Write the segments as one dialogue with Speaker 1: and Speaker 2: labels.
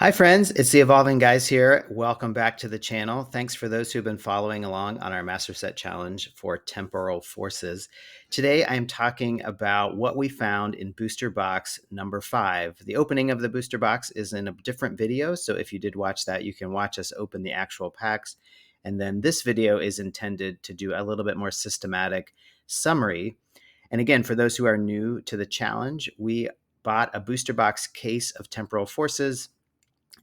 Speaker 1: Hi, friends. It's the Evolving Guys here. Welcome back to the channel. Thanks for those who've been following along on our Master Set Challenge for Temporal Forces. Today, I'm talking about what we found in booster box number 5. The opening of the booster box is in a different video, so if you did watch that, you can watch us open the actual packs. And then this video is intended to do a little bit more systematic summary. And again, for those who are new to the challenge, we bought a booster box case of Temporal Forces,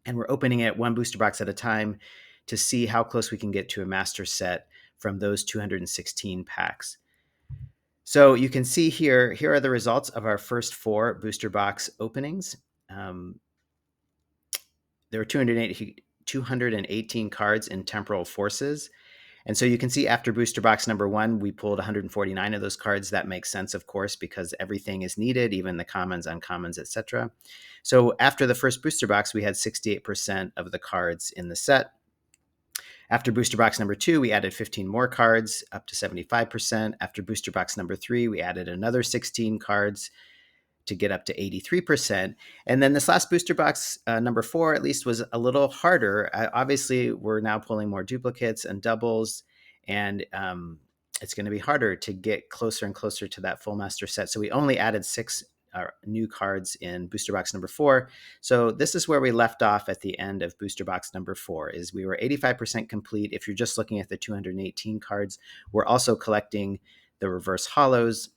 Speaker 1: and we're opening it one booster box at a time to see how close we can get to a master set from those 216 packs. So you can see here are the results of our first 4 booster box openings. There were 218 cards in Temporal Forces. And so you can see after booster box number 1, we pulled 149 of those cards. That makes sense, of course, because everything is needed, even the commons, uncommons, etc. So after the first booster box, we had 68% of the cards in the set. After booster box number 2, we added 15 more cards, up to 75%. After booster box number 3, we added another 16 cards to get up to 83%. And then this last booster box, number 4, at least, was a little harder. Obviously, we're now pulling more duplicates and doubles, and it's going to be harder to get closer and closer to that full master set. So we only added 6 new cards in booster box number 4. So this is where we left off at the end of booster box number 4, is we were 85% complete. If you're just looking at the 218 cards, we're also collecting the reverse hollows.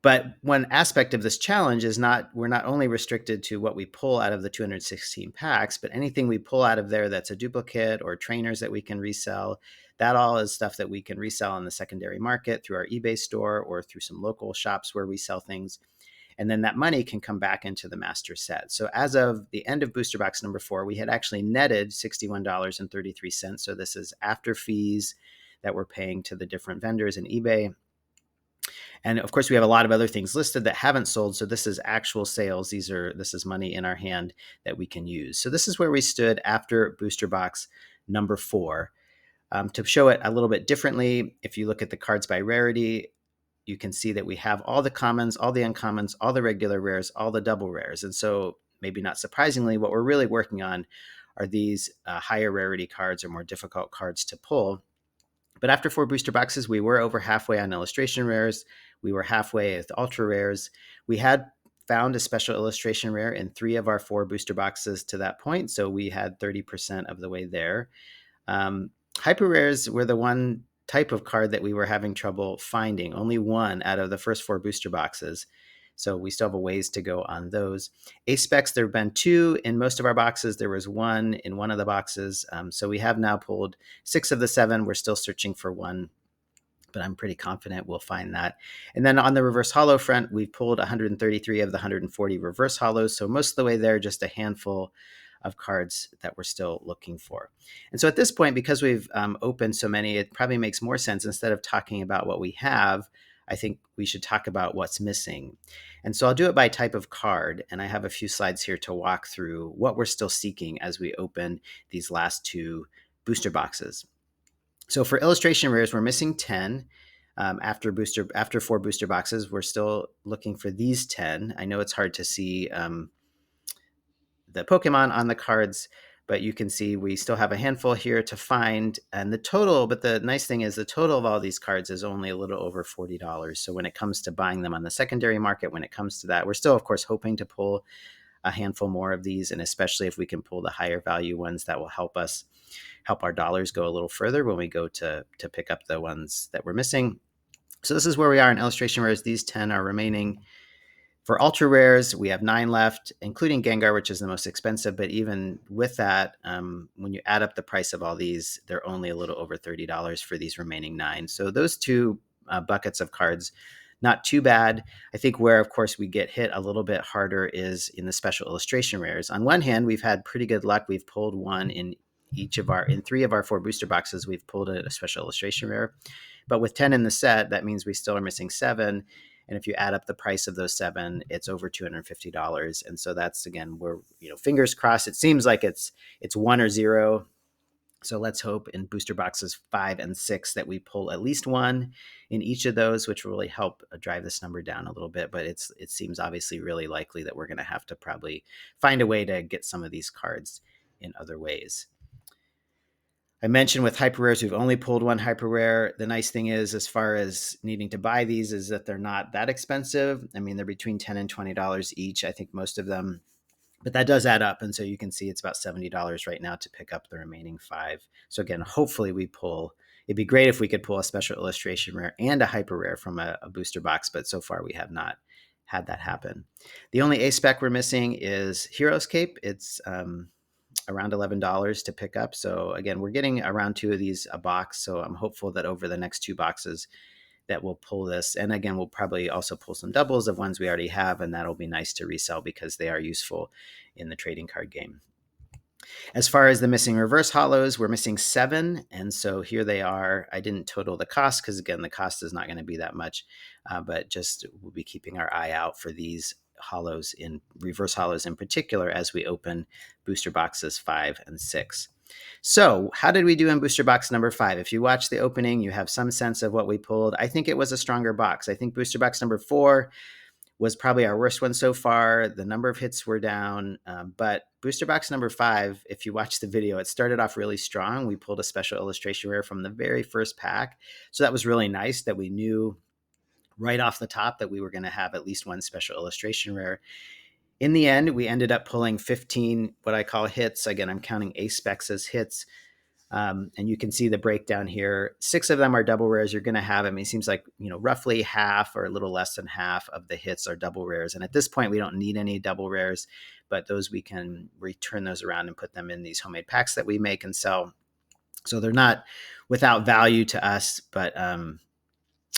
Speaker 1: But one aspect of this challenge is we're not only restricted to what we pull out of the 216 packs, but anything we pull out of there that's a duplicate or trainers that we can resell, that all is stuff that we can resell on the secondary market through our eBay store or through some local shops where we sell things. And then that money can come back into the master set. So as of the end of booster box number 4, we had actually netted $61.33. So this is after fees that we're paying to the different vendors in eBay. And of course, we have a lot of other things listed that haven't sold. So this is actual sales. This is money in our hand that we can use. So this is where we stood after booster box number 4. To show it a little bit differently, if you look at the cards by rarity, you can see that we have all the commons, all the uncommons, all the regular rares, all the double rares. And so maybe not surprisingly, what we're really working on are these higher rarity cards or more difficult cards to pull. But after 4 booster boxes, we were over halfway on illustration rares. We were halfway with ultra rares. We had found a special illustration rare in 3 of our 4 booster boxes to that point. So we had 30% of the way there. Hyper rares were the one type of card that we were having trouble finding. Only 1 out of the first 4 booster boxes. So we still have a ways to go on those. Ace specs, there have been 2 in most of our boxes. There was 1 in one of the boxes. So we have now pulled 6 of the 7. We're still searching for 1, but I'm pretty confident we'll find that. And then on the reverse hollow front, we've pulled 133 of the 140 reverse hollows. So most of the way there, just a handful of cards that we're still looking for. And so at this point, because we've opened so many, it probably makes more sense, instead of talking about what we have, I think we should talk about what's missing. And so I'll do it by type of card. And I have a few slides here to walk through what we're still seeking as we open these last 2 booster boxes. So for illustration rares, we're missing 10. After 4 booster boxes, we're still looking for these 10. I know it's hard to see the Pokemon on the cards, but you can see we still have a handful here to find. And the total, but the nice thing is the total of all these cards is only a little over $40. So when it comes to buying them on the secondary market, when it comes to that, we're still, of course, hoping to pull a handful more of these. And especially if we can pull the higher value ones, that will help our dollars go a little further when we go to pick up the ones that we're missing. So this is where we are in illustration rares. These 10 are remaining. For ultra rares, we have 9 left, including Gengar, which is the most expensive. But even with that, when you add up the price of all these, they're only a little over $30 for these remaining 9. So those 2 buckets of cards, not too bad. I think where, of course, we get hit a little bit harder is in the special illustration rares. On one hand, we've had pretty good luck. We've pulled 1 in 3 of our 4 booster boxes. We've pulled a special illustration rare. But with 10 in the set, that means we still are missing 7. And if you add up the price of those 7, it's over $250. And so that's, again, we're, fingers crossed. It seems like it's 1 or 0. So let's hope in booster boxes 5 and 6 that we pull at least one in each of those, which will really help drive this number down a little bit. But it seems obviously really likely that we're going to have to probably find a way to get some of these cards in other ways. I mentioned with hyper rares, we've only pulled one hyper rare. The nice thing is, as far as needing to buy these, is that they're not that expensive. I mean, they're between $10 and $20 each. I think most of them, but that does add up. And so you can see it's about $70 right now to pick up the remaining 5. So again, hopefully we pull. It'd be great if we could pull a special illustration rare and a hyper rare from a booster box, but so far we have not had that happen. The only A spec we're missing is Hero's Cape. It's around $11 to pick up. So again, we're getting around 2 of these a box. So I'm hopeful that over the next 2 boxes that we'll pull this. And again, we'll probably also pull some doubles of ones we already have, and that'll be nice to resell because they are useful in the trading card game. As far as the missing reverse hollows, we're missing 7. And so here they are. I didn't total the cost because, again, the cost is not going to be that much, but just we'll be keeping our eye out for these hollows, in reverse hollows in particular, as we open booster boxes 5 and 6. So how did we do in booster box number 5? If you watch the opening, you have some sense of what we pulled. I think it was a stronger box. I think booster box number 4 was probably our worst one so far. The number of hits were down, but booster box number 5, if you watch the video, it started off really strong. We pulled a special illustration rare from the very first pack. So that was really nice that we knew right off the top that we were going to have at least one special illustration rare. In the end, we ended up pulling 15 what I call hits. Again, I'm counting A specs as hits. And you can see the breakdown here. 6 of them are double rares. You're going to have, I mean, it seems like, roughly half or a little less than half of the hits are double rares. And at this point, we don't need any double rares, but those we can return those around and put them in these homemade packs that we make and sell. So they're not without value to us, but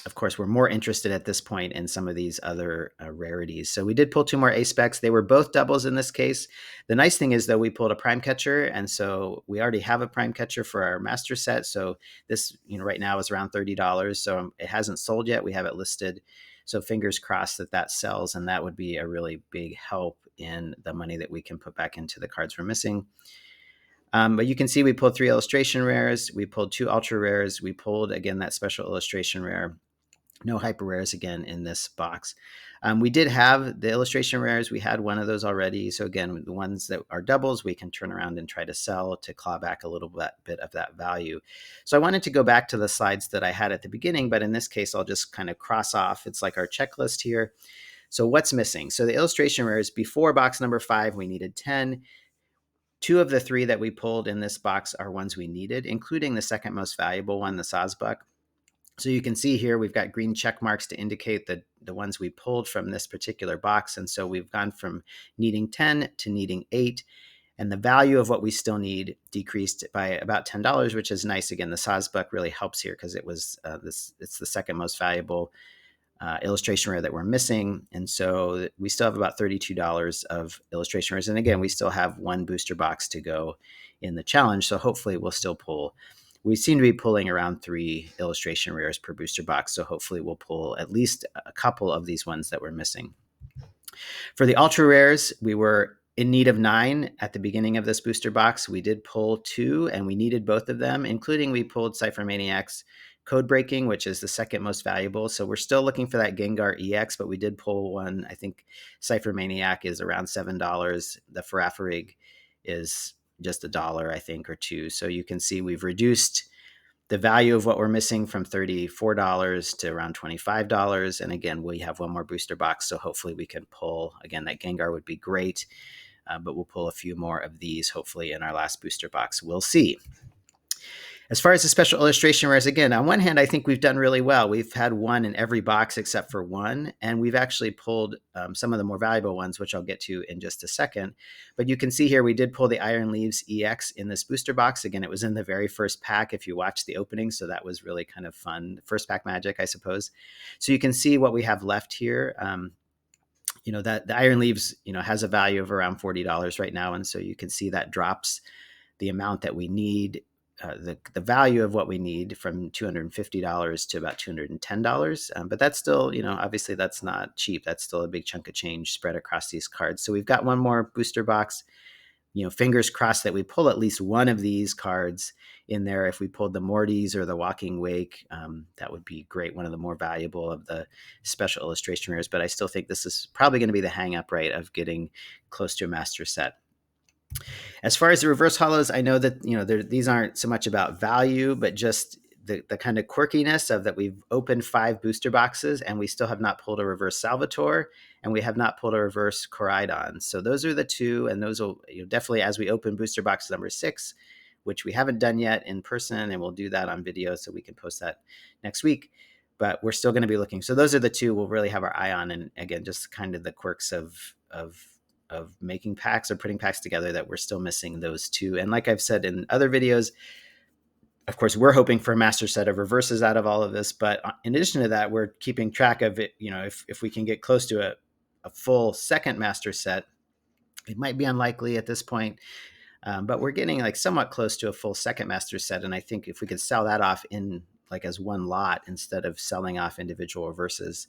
Speaker 1: of course, we're more interested at this point in some of these other rarities. So we did pull 2 more A specs. They were both doubles in this case. The nice thing is, though, we pulled a prime catcher, and so we already have a prime catcher for our master set. So this, right now is around $30. So it hasn't sold yet. We have it listed. So fingers crossed that sells, and that would be a really big help in the money that we can put back into the cards we're missing. But you can see we pulled 3 illustration rares. We pulled 2 ultra rares. We pulled, again, that special illustration rare. No hyper rares again in this box. We did have the illustration rares. We had one of those already. So again, the ones that are doubles, we can turn around and try to sell to claw back a little bit of that value. So I wanted to go back to the slides that I had at the beginning, but in this case, I'll just kind of cross off. It's like our checklist here. So what's missing? So the illustration rares, before box number 5, we needed 10. 2 of the 3 that we pulled in this box are ones we needed, including the second most valuable one, the Sawsbuck. So you can see here, we've got green check marks to indicate the ones we pulled from this particular box. And so we've gone from needing 10 to needing 8. And the value of what we still need decreased by about $10, which is nice. Again, the Sawsbuck really helps here because it was it's the second most valuable illustration rare that we're missing. And so we still have about $32 of illustration rares. And again, we still have 1 booster box to go in the challenge. So hopefully we'll still pull. We seem to be pulling around 3 illustration rares per booster box. So hopefully we'll pull at least a couple of these ones that we're missing. For the ultra rares, we were in need of 9 at the beginning of this booster box. We did pull 2, and we needed both of them, including we pulled Cypher Maniac's Code Breaking, which is the second most valuable. So we're still looking for that Gengar EX, but we did pull one. I think Cypher Maniac is around $7. The Farafarig is just $1, I think, or $2. So you can see we've reduced the value of what we're missing from $34 to around $25. And again, we have 1 more booster box. So hopefully we can pull, again, that Gengar would be great, but we'll pull a few more of these hopefully in our last booster box. We'll see. As far as the special illustration rares, again, on one hand, I think we've done really well. We've had 1 in every box except for 1, and we've actually pulled some of the more valuable ones, which I'll get to in just a second. But you can see here, we did pull the Iron Leaves EX in this booster box. Again, it was in the very first pack if you watched the opening, so that was really kind of fun. First pack magic, I suppose. So you can see what we have left here. That the Iron Leaves, has a value of around $40 right now, and so you can see that drops the amount that we need. The value of what we need from $250 to about $210. But that's still, obviously that's not cheap. That's still a big chunk of change spread across these cards. So we've got 1 more booster box. fingers crossed that we pull at least one of these cards in there. If we pulled the Mortys or the Walking Wake, that would be great. One of the more valuable of the special illustration rares. But I still think this is probably going to be the hang up, right, of getting close to a master set. As far as the reverse hollows, I know that these aren't so much about value, but just the kind of quirkiness of that we've opened 5 booster boxes and we still have not pulled a reverse Salvatore and we have not pulled a reverse Coridon. So those are the two, and those will definitely, as we open booster box number 6, which we haven't done yet in person, and we'll do that on video so we can post that next week. But we're still going to be looking. So those are the two we'll really have our eye on, and again, just kind of the quirks of making packs or putting packs together that we're still missing those two. And like I've said in other videos, of course, we're hoping for a master set of reverses out of all of this. But in addition to that, we're keeping track of it. If we can get close to a full second master set, it might be unlikely at this point. But we're getting like somewhat close to a full second master set. And I think if we could sell that off in like as one lot instead of selling off individual reverses,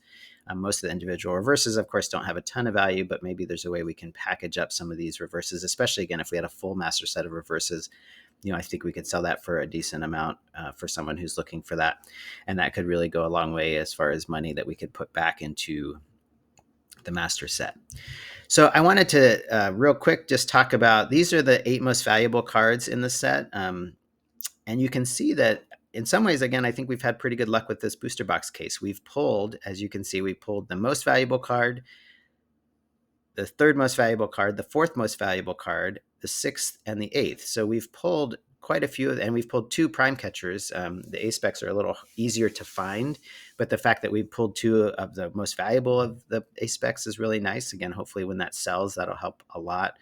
Speaker 1: most of the individual reverses, of course, don't have a ton of value, but maybe there's a way we can package up some of these reverses, especially again, if we had a full master set of reverses. I think we could sell that for a decent amount for someone who's looking for that. And that could really go a long way as far as money that we could put back into the master set. So I wanted to real quick just talk about, these are the 8 most valuable cards in the set. And you can see that in some ways, again, I think we've had pretty good luck with this booster box case. We've pulled, as you can see, we pulled the most valuable card, the 3rd most valuable card, the 4th most valuable card, the 6th, and the 8th. So we've pulled quite a few, and we've pulled 2 prime catchers. The ace specs are a little easier to find, but the fact that we've pulled 2 of the most valuable of the ace specs is really nice. Again, hopefully when that sells, that'll help a lot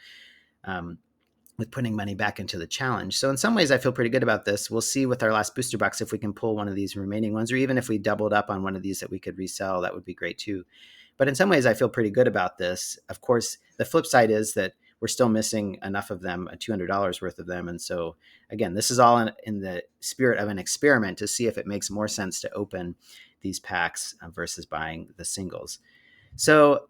Speaker 1: with putting money back into the challenge. So in some ways, I feel pretty good about this. We'll see with our last booster box if we can pull one of these remaining ones, or even if we doubled up on one of these that we could resell, that would be great too. But in some ways, I feel pretty good about this. Of course, the flip side is that we're still missing enough of them, $200 worth of them. And so again, this is all in the spirit of an experiment to see if it makes more sense to open these packs versus buying the singles. So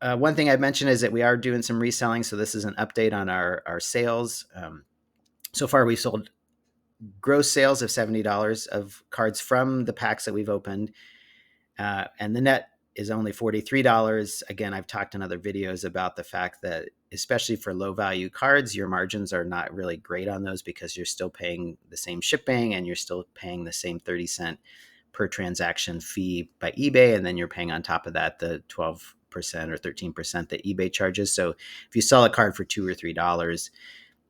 Speaker 1: one thing I've mentioned is that we are doing some reselling. So this is an update on our sales. So far, we've sold gross sales of $70 of cards from the packs that we've opened. And the net is only $43. Again, I've talked in other videos about the fact that, especially for low value cards, your margins are not really great on those because you're still paying the same shipping and you're still paying the same 30-cent per transaction fee by eBay. And then you're paying on top of that the 12% or 13% that eBay charges. So if you sell a card for $2 or $3,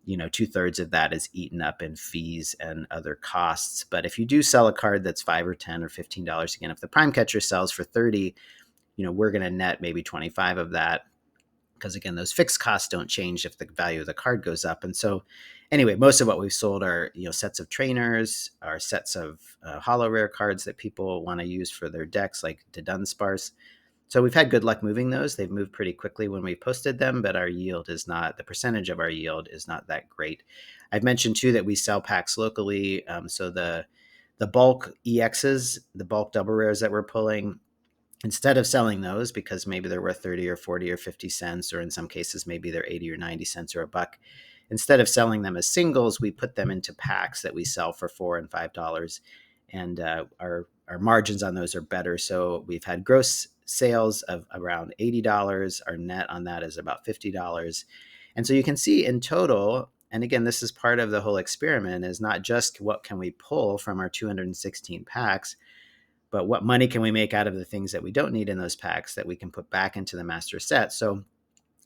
Speaker 1: 2/3 of that is eaten up in fees and other costs. But if you do sell a card that's $5 or $10 or $15, again, if the prime catcher sells for 30, we're going to net maybe 25 of that, because again, those fixed costs don't change if the value of the card goes up. And so anyway, most of what we've sold are, sets of trainers, are sets of hollow rare cards that people want to use for their decks, like the Dunsparce. So we've had good luck moving those. They've moved pretty quickly when we posted them, but our yield is not, the percentage of our yield is not that great. I've mentioned too that we sell packs locally. So the bulk EXs, the bulk double rares that we're pulling, instead of selling those because maybe they're worth 30 or 40 or 50 cents, or in some cases, maybe they're 80 or 90 cents or a buck, instead of selling them as singles, we put them into packs that we sell for $4 and $5. And our margins on those are better. So we've had gross sales of around $80. Our net on that is about $50. And so you can see in total, and again, this is part of the whole experiment, is not just what can we pull from our 216 packs, but what money can we make out of the things that we don't need in those packs that we can put back into the master set. So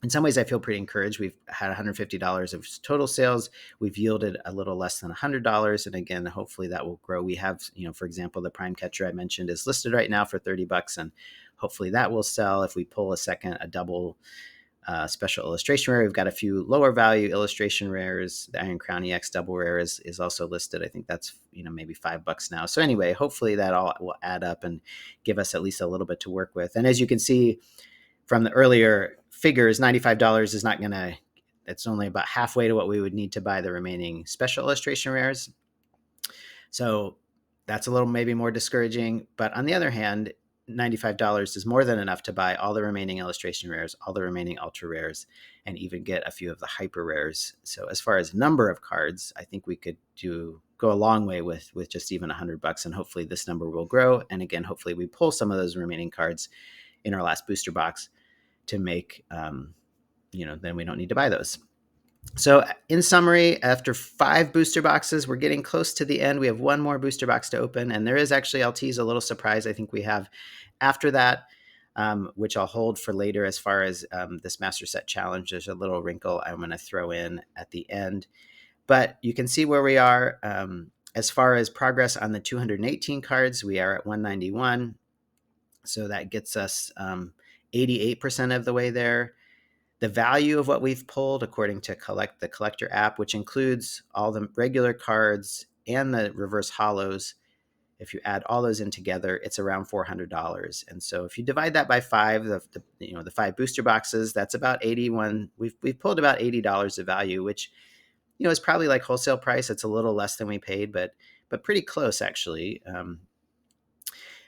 Speaker 1: in some ways, I feel pretty encouraged. We've had $150 of total sales. We've yielded a little less than $100. And again, hopefully that will grow. We have, for example, the prime catcher I mentioned is listed right now for $30, and hopefully that will sell. If we pull a double special illustration rare, we've got a few lower value illustration rares. The Iron Crown EX double rare is also listed. I think that's, maybe $5 now. So anyway, hopefully that all will add up and give us at least a little bit to work with. And as you can see from the earlier figures, $95 is not going to, it's only about halfway to what we would need to buy the remaining special illustration rares. So that's a little maybe more discouraging. But on the other hand, $95 is more than enough to buy all the remaining illustration rares, all the remaining ultra rares, and even get a few of the hyper rares. So as far as number of cards, I think we could go a long way with just even $100, and hopefully this number will grow. And again, hopefully we pull some of those remaining cards in our last booster box to make, then we don't need to buy those. So in summary, after 5 booster boxes, we're getting close to the end. We have one more booster box to open, and there is actually, I'll tease a little surprise I think we have after that, which I'll hold for later as far as this Master Set Challenge. There's a little wrinkle I'm going to throw in at the end. But you can see where we are. As far as progress on the 218 cards, we are at 191. So that gets us 88% of the way there. The value of what we've pulled, according to the Collector app, which includes all the regular cards and the reverse hollows, if you add all those in together, it's around $400. And so if you divide that by 5, the 5 booster boxes, that's about 81. We've pulled about $80 of value, which is probably like wholesale price. It's a little less than we paid, but pretty close actually.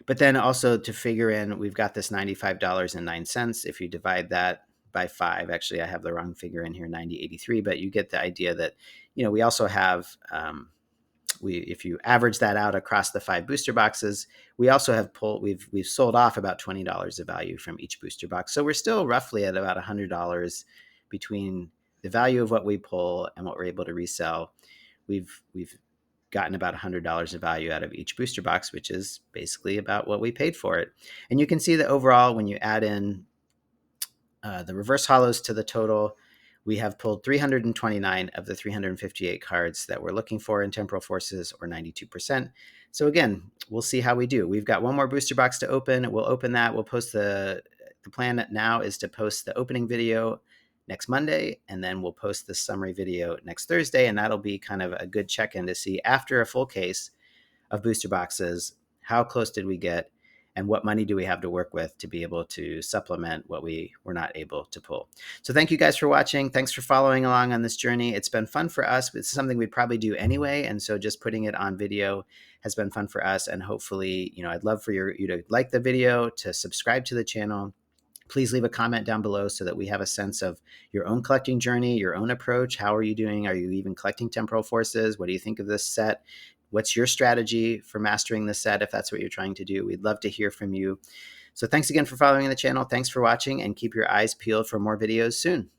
Speaker 1: But then also to figure in, we've got this $95.09. If you divide that by 5, actually I have the wrong figure in here, 90.83, but you get the idea that, we also have, if you average that out across the 5 booster boxes, we also have we've sold off about $20 of value from each booster box. So we're still roughly at about $100 between the value of what we pull and what we're able to resell. We've gotten about $100 of value out of each booster box, which is basically about what we paid for it. And you can see that overall, when you add in the reverse hollows to the total, we have pulled 329 of the 358 cards that we're looking for in Temporal Forces, or 92%. So again, we'll see how we do. We've got one more booster box to open. We'll open that. We'll post the plan now is to post the opening video next Monday, and then we'll post the summary video next Thursday, and that'll be kind of a good check-in to see, after a full case of booster boxes, how close did we get, and what money do we have to work with to be able to supplement what we were not able to pull. So thank you guys for watching. Thanks for following along on this journey. It's been fun for us. It's something we'd probably do anyway, and so just putting it on video has been fun for us, and hopefully, I'd love for you to like the video, to subscribe to the channel. Please leave a comment down below so that we have a sense of your own collecting journey, your own approach. How are you doing? Are you even collecting Temporal Forces? What do you think of this set? What's your strategy for mastering the set if that's what you're trying to do? We'd love to hear from you. So thanks again for following the channel. Thanks for watching, and keep your eyes peeled for more videos soon.